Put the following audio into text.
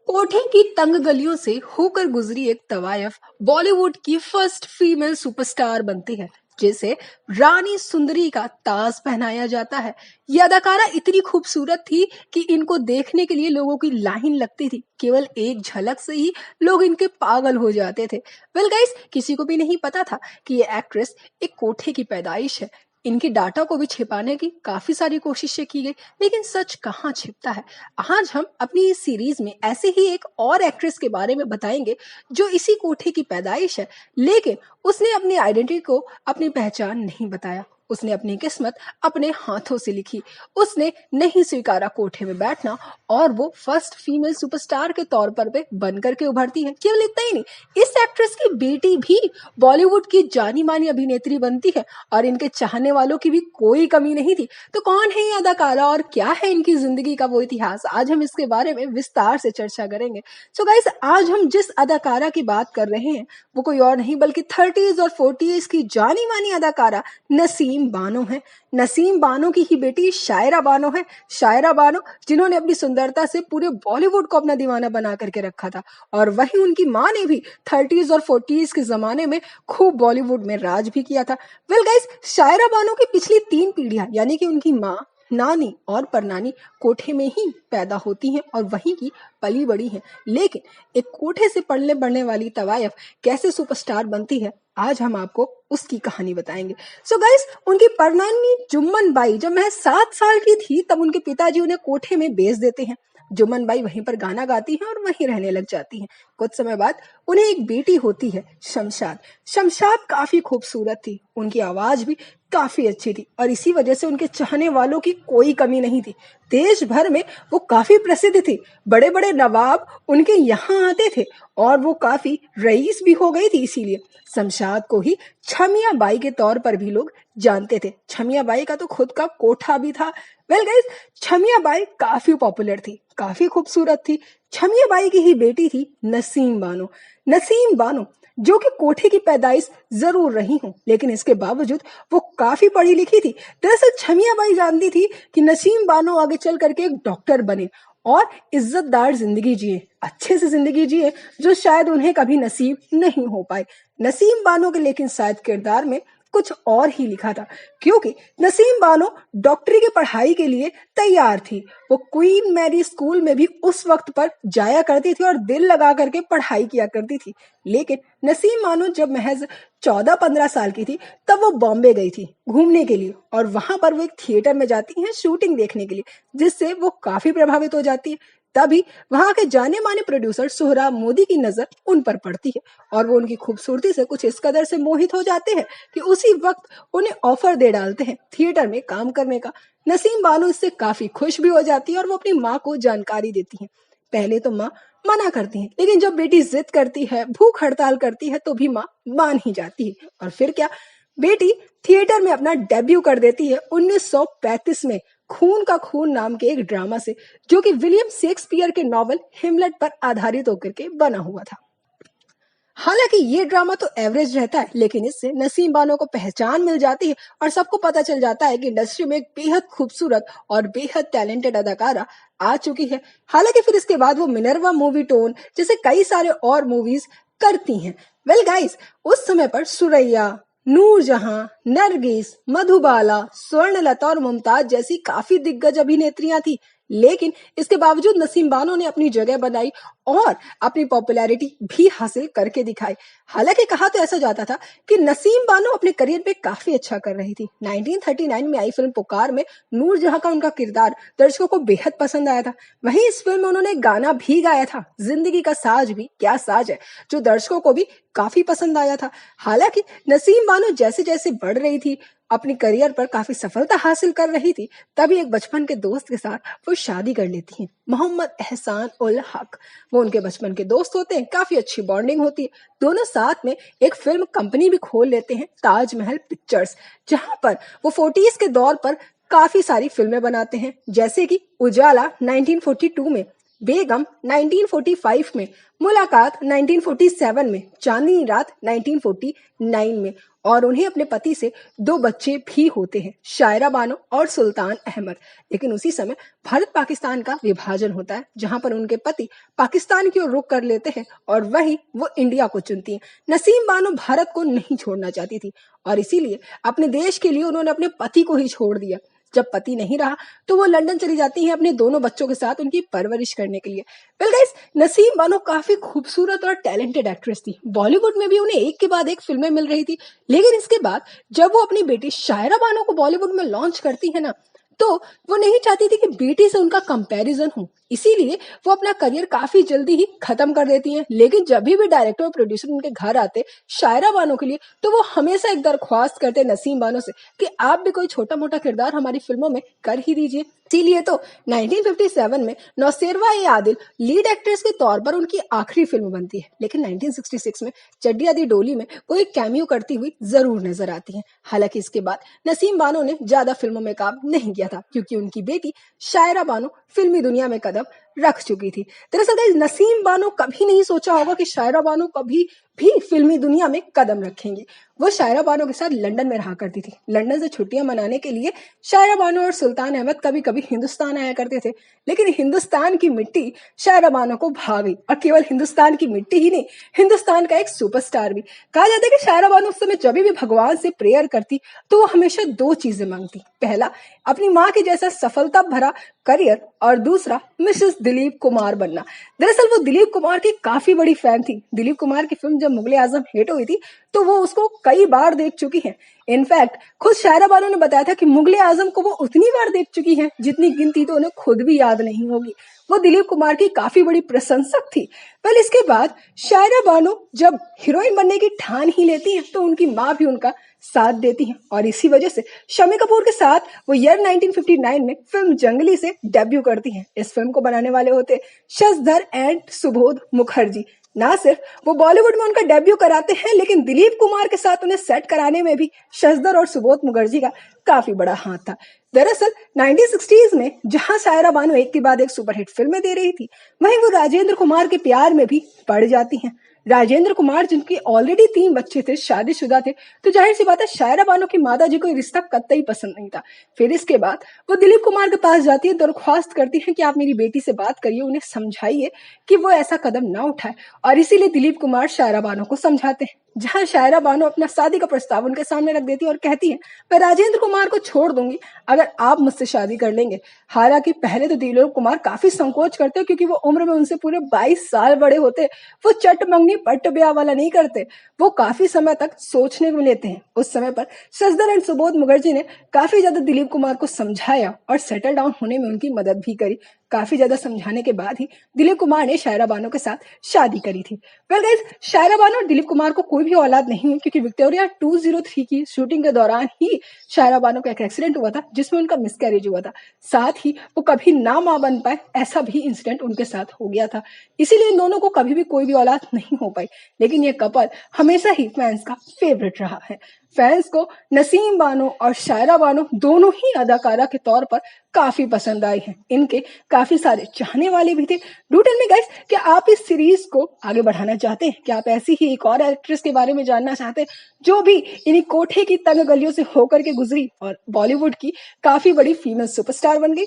कोठे की तंग गलियों से होकर गुजरी एक तवायफ बॉलीवुड की फर्स्ट फीमेल सुपरस्टार बनती है, जिसे रानी सुंदरी का ताज पहनाया जाता है। ये अदाकारा इतनी खूबसूरत थी कि इनको देखने के लिए लोगों की लाइन लगती थी। केवल एक झलक से ही लोग इनके पागल हो जाते थे। वेल गाइस, किसी को भी नहीं पता था कि ये एक्ट्रेस एक कोठे की पैदाइश है। इनकी डाटा को भी छिपाने की काफी सारी कोशिशें की गई, लेकिन सच कहाँ छिपता है। आज हम अपनी इस सीरीज में ऐसे ही एक और एक्ट्रेस के बारे में बताएंगे जो इसी कोठे की पैदाइश है, लेकिन उसने अपनी आइडेंटिटी को अपनी पहचान नहीं बताया। उसने अपनी किस्मत अपने हाथों से लिखी। उसने नहीं स्वीकारा कोठे में बैठना और वो फर्स्ट फीमेल सुपरस्टार के तौर पर वे बनकर के उभरती है। केवल इतना ही नहीं, इस एक्ट्रेस की बेटी भी बॉलीवुड की जानी मानी अभिनेत्री बनती है और इनके चाहने वालों की भी कोई कमी नहीं थी। तो कौन है ये अदाकारा और क्या है इनकी जिंदगी का वो इतिहास, आज हम इसके बारे में विस्तार से चर्चा करेंगे। सो गाइस, आज हम जिस अदाकारा की बात कर रहे हैं वो कोई और नहीं बल्कि 30s और 40s की जानी मानी अदाकारा नसीम बानो है। नसीम बानो की ही बेटी शायरा बानो है। शायरा बानो जिन्होंने अपनी सुंदरता से पूरे बॉलीवुड को अपना दीवाना बना करके रखा था, और वहीं उनकी माँ ने भी 30s और 40s के जमाने में खूब बॉलीवुड में राज भी किया था। वेल गाइस, शायरा बानो की पिछली 3 पीढ़ियां यानी कि उनकी माँ, नानी और परनानी कोठे में ही पैदा होती हैं और वहीं की पली बड़ी हैं। लेकिन एक कोठे से पलने बढ़ने वाली तवायफ कैसे सुपरस्टार बनती है, आज हम आपको उसकी कहानी बताएंगे। सो गाइस, उनकी परनानी जुम्मन बाई जब महज 7 साल की थी तब उनके पिताजी उन्हें कोठे में बेच देते हैं। जुम्मन बाई वहीं पर गाना गाती हैं और वहीं रहने लग जाती हैं। कुछ समय बाद उन्हें एक बेटी होती है, शमशाद। शमशाद काफी खूबसूरत थी, उनकी आवाज भी काफी अच्छी थी और इसी वजह से उनके चाहने वालों की कोई कमी नहीं थी। देश भर में वो काफी प्रसिद्ध थी। बड़े बड़े नवाब उनके यहाँ आते थे और वो काफी रईस भी हो गई थी। इसीलिए शमशाद को ही छमिया बाई के तौर पर भी लोग जानते थे। छमिया बाई का तो खुद का कोठा भी था। वेल गाइस, छमिया बाई काफी पॉपुलर थी, काफी खूबसूरत थी। छमिया बाई की ही बेटी थी नसीम बानो। नसीम बानो जो कि कोठे की पैदाइश जरूर रही हूं, लेकिन इसके बावजूद वो काफी पढ़ी लिखी थी। दरअसल छमिया बाई जानती थी कि नसीम बानो आगे चल करके एक डॉक्टर बने और इज्जतदार जिंदगी जिए, अच्छे से जिंदगी जिए, जो शायद उन्हें कभी नसीब नहीं हो पाए। नसीम बानो के लेकिन शायद किरदार में कुछ और ही लिखा था, क्योंकि नसीम बानो डॉक्टरी की पढ़ाई के लिए तैयार थी। वो क्वीन मैरी स्कूल में भी उस वक्त पर जाया करती थी और दिल लगा करके पढ़ाई किया करती थी। लेकिन नसीम बानो जब महज 14-15 साल की थी तब वो बॉम्बे गई थी घूमने के लिए, और वहां पर वो एक थिएटर में जाती हैं शूटिंग देखने के लिए, जिससे वो काफी प्रभावित हो जाती है। तभी वहां के जाने माने प्रोड्यूसर सोहराब मोदी की नजर उन पर पड़ती है और वो उनकी खूबसूरती से कुछ इस कदर से मोहित हो जाते हैं कि उसी वक्त उन्हें ऑफर दे डालते हैं थिएटर में काम करने का। नसीम बानो इससे काफी खुश भी हो जाती है और वो अपनी माँ को जानकारी देती है। पहले तो माँ मना करती है, लेकिन जब बेटी जिद करती है, भूख हड़ताल करती है, तो भी माँ मान ही जाती है। और फिर क्या, बेटी थिएटर में अपना डेब्यू कर देती है 1935 में खून का खून नाम के एक ड्रामा से, जो कि विलियम शेक्सपियर के नॉवल हिमलेट पर आधारित होकर के बना हुआ था। हालांकि ये ड्रामा तो एवरेज रहता है, लेकिन इससे नसीम बानो को पहचान मिल जाती है और सबको पता चल जाता है कि इंडस्ट्री में एक बेहद खूबसूरत और बेहद टैलेंटेड अदाकारा आ चुकी है। हालांकि फिर इसके बाद वो मिनर्वा मूवी टोन जैसे कई सारे और मूवीज करती हैं। वेल गाइस, उस समय पर सुरैया, नूरजहां, नरगिस, मधुबाला, स्वर्णलता और मुमताज जैसी काफी दिग्गज अभिनेत्रियां थी, लेकिन इसके बावजूद नसीम बानो ने अपनी जगह बनाई और अपनी पॉपुलैरिटी भी हासिल करके दिखाई। हालांकि कहा तो ऐसा जाता था कि नसीम बानो अपने करियर पे काफी अच्छा कर रही थी। 1939 में आई फिल्म पुकार में नूरजहां का उनका किरदार दर्शकों को बेहद पसंद आया था। वहीं इस फिल्म में उन्होंने गाना भी गाया था, जिंदगी का साज भी क्या साज है, जो दर्शकों को भी काफी पसंद आया था। हालांकि नसीम बानो जैसे जैसे बढ़ रही थी, अपनी करियर पर काफी सफलता हासिल कर रही थी, तभी एक बचपन के दोस्त के साथ वो शादी कर लेती हैं, मोहम्मद एहसान उल हक। वो उनके बचपन के दोस्त होते हैं, काफी अच्छी बॉन्डिंग होती है। दोनों साथ में एक फिल्म कंपनी भी खोल लेते हैं, ताजमहल पिक्चर्स, जहां पर वो 40s के दौर पर काफी सारी फिल्में बनाते हैं, जैसे कि उजाला 1942 में, बेगम 1945 में, मुलाकात 1947 में, चांदनी रात 1949 में और उन्हें अपने पति से 2 बच्चे भी होते हैं, शायरा बानो और सुल्तान अहमद। लेकिन उसी समय भारत पाकिस्तान का विभाजन होता है, जहां पर उनके पति पाकिस्तान की ओर रुख कर लेते हैं और वहीं वो इंडिया को चुनती हैं। नसीम बानो भारत को नहीं छोड़ना चाहती थी और इसीलिए अपने देश के लिए उन्होंने अपने पति को ही छोड़ दिया। जब पति नहीं रहा तो वो लंदन चली जाती हैं अपने दोनों बच्चों के साथ उनकी परवरिश करने के लिए। वेल गाइस, नसीम बानो काफी खूबसूरत और टैलेंटेड एक्ट्रेस थी। बॉलीवुड में भी उन्हें एक के बाद एक फिल्में मिल रही थी, लेकिन इसके बाद जब वो अपनी बेटी शायरा बानो को बॉलीवुड में लॉन्च करती है ना, तो वो नहीं चाहती थी कि बेटी से उनका कंपैरिजन हो, इसीलिए वो अपना करियर काफी जल्दी ही खत्म कर देती हैं। लेकिन जब भी डायरेक्टर और प्रोड्यूसर उनके घर आते शायरा बानो के लिए, तो वो हमेशा एक दरख्वास्त करते नसीम बानो से कि आप भी कोई छोटा मोटा किरदार हमारी फिल्मों में कर ही दीजिए। इसीलिए तो 1957 में नौसेरवा ए आदिल लीड एक्ट्रेस के तौर पर उनकी आखिरी फिल्म बनती है, लेकिन 1966 में चड्डिया दी डोली में वो एक कैमियो करती हुई जरूर नजर आती हैं। हालांकि इसके बाद नसीम बानो ने ज्यादा फिल्मों में काम नहीं किया था, क्योंकि उनकी बेटी शायरा बानो फिल्मी दुनिया में कदम रख चुकी थी। दरअसल गाइस, नसीम बानो कभी नहीं सोचा होगा कि शायरा बानो कभी भी फिल्मी दुनिया में कदम रखेंगी। वो शायरा बानो के साथ लंदन में रहा करती थी। लंदन से छुट्टियां मनाने के लिए शायरा बानो और सुल्तान अहमद कभी कभी हिंदुस्तान आया करते थे, लेकिन हिंदुस्तान की मिट्टी शायरा बानो को भा गई। और केवल हिंदुस्तान की मिट्टी ही नहीं, हिंदुस्तान का एक सुपरस्टार भी। कहा जाता है कि शायरा बानो उस समय जब भी भगवान से प्रेयर करती तो वो हमेशा 2 चीजें मांगती। पहला, अपनी माँ के जैसा सफलता भरा करियर, और दूसरा, मिसेस दिलीप कुमार बनना। दरअसल वो दिलीप कुमार की काफी बड़ी फैन थी। दिलीप कुमार की फिल्म जब मुगले आजम हिट हुई थी तो वो उसको कई बार देख चुकी हैं। इनफैक्ट खुद शायरा बानो ने बताया था कि मुगले आजम को वो उतनी बार देख चुकी हैं जितनी गिनती तो उन्हें खुद भी याद नहीं होगी। वो दिलीप कुमार की काफी बड़ी प्रशंसक थी। वेल, इसके बाद शायरा बानो जब हीरोइन बनने की ठान ही लेती हैं तो उनकी माँ भी उनका साथ देती हैं और इसी वजह से शम्मी कपूर के साथ वो ईयर 1959 में फिल्म जंगली से डेब्यू करती हैं। इस फिल्म को बनाने वाले होते शशधर एंड सुबोध मुखर्जी। ना सिर्फ वो बॉलीवुड में उनका डेब्यू कराते हैं, लेकिन दिलीप कुमार के साथ उन्हें सेट कराने में भी शशधर और सुबोध मुखर्जी का काफी बड़ा हाथ था। दरअसल 1960s में जहां शायरा बानो एक के बाद एक सुपरहिट फिल्में दे रही थी, वहीं वो राजेंद्र कुमार के प्यार में भी पड़ जाती हैं। राजेंद्र कुमार जिनकी ऑलरेडी 3 बच्चे थे, शादीशुदा थे, तो जाहिर सी बात है शायरा बानो की माता जी को ये रिश्ता कतई पसंद नहीं था। फिर इसके बाद वो दिलीप कुमार के पास जाती है, दरख्वास्त करती है कि आप मेरी बेटी से बात करिए, उन्हें समझाइए कि वो ऐसा कदम ना उठाए। और इसीलिए दिलीप कुमार शायरा बानो को समझाते हैं, जहां शायरा बानो अपना शादी का प्रस्ताव उनके सामने रख देती है और कहती है, मैं राजेंद्र कुमार को छोड़ दूंगी अगर आप मुझसे शादी कर लेंगे। हालांकि पहले तो दिलीप कुमार काफी संकोच करते, क्योंकि वो उम्र में उनसे पूरे 22 साल बड़े होते। वो चट मंगनी पट्ट ब्याह वाला नहीं करते, वो काफी समय तक सोचने को लेते हैं। उस समय पर शशधर एंड सुबोध मुखर्जी ने काफी ज्यादा दिलीप कुमार को समझाया और सेटल डाउन होने में उनकी मदद भी करी। काफी ज्यादा समझाने के बाद ही दिलीप कुमार ने शायरा बानो के साथ शादी करी थी। वेल गाइस, शायरा बानो और दिलीप कुमार को कोई भी औलाद नहीं हुई, क्योंकि विक्टोरिया 203 की शूटिंग के दौरान ही शायरा बानो का एक एक्सीडेंट हुआ था, जिसमें उनका मिसकैरेज हुआ था। साथ ही वो कभी ना मां बन पाए, ऐसा भी इंसिडेंट उनके साथ हो गया था। इसीलिए इन दोनों को कभी भी कोई भी औलाद नहीं हो पाई। लेकिन ये कपल हमेशा ही फैंस का फेवरेट रहा है। फैंस को नसीम बानो और शायरा बानो दोनों ही अदाकारा के तौर पर काफी पसंद आई हैं। इनके काफी सारे चाहने वाले भी थे। डू टेल मी गाइस, क्या आप इस सीरीज को आगे बढ़ाना चाहते हैं? क्या आप ऐसी ही एक और एक्ट्रेस के बारे में जानना चाहते हैं जो भी इन्हीं कोठे की तंग गलियों से होकर के गुजरी और बॉलीवुड की काफी बड़ी फीमेल सुपरस्टार बन गई?